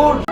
Good.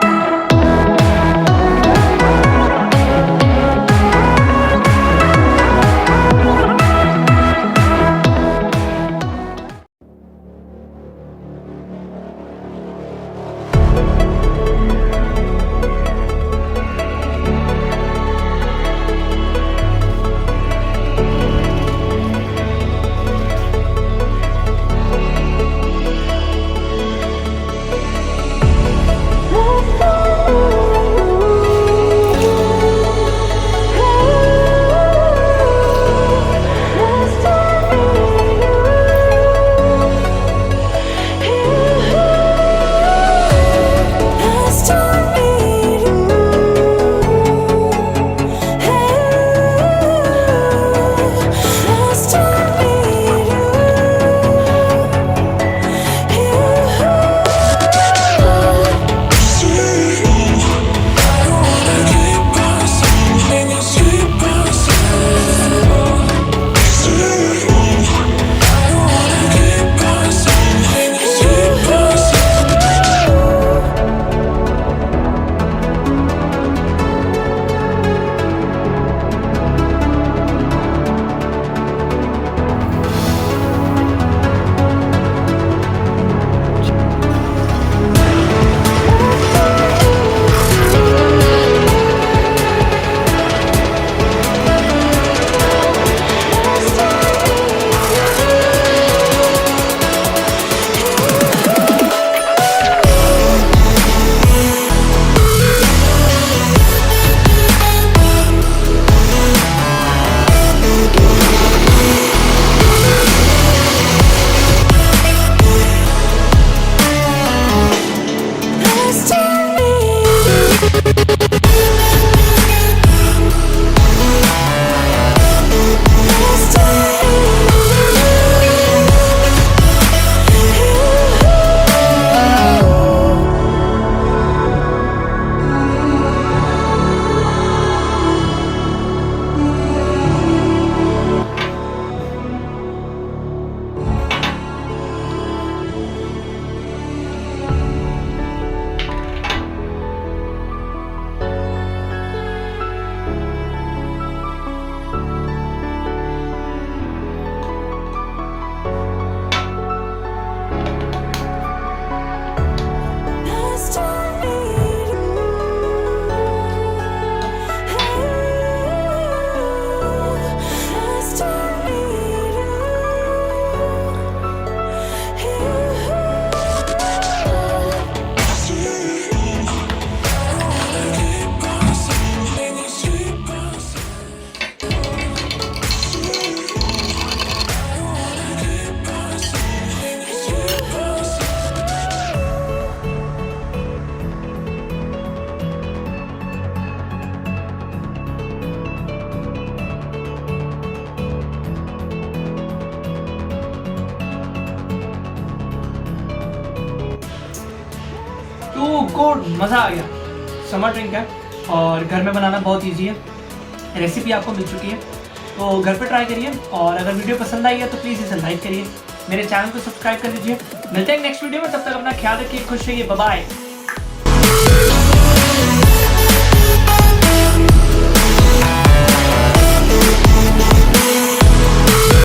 Good, मज़ा आ गया। Summer drink है और घर में बनाना बहुत इजी है। रेसिपी आपको मिल चुकी है, तो घर पे ट्राई करिए। और अगर वीडियो पसंद आई है तो प्लीज़ इसे लाइक करिए, मेरे चैनल को सब्सक्राइब कर दीजिए। मिलते हैं नेक्स्ट वीडियो में, तब तक अपना ख्याल रखिए, खुश रहिए, बाय बाय।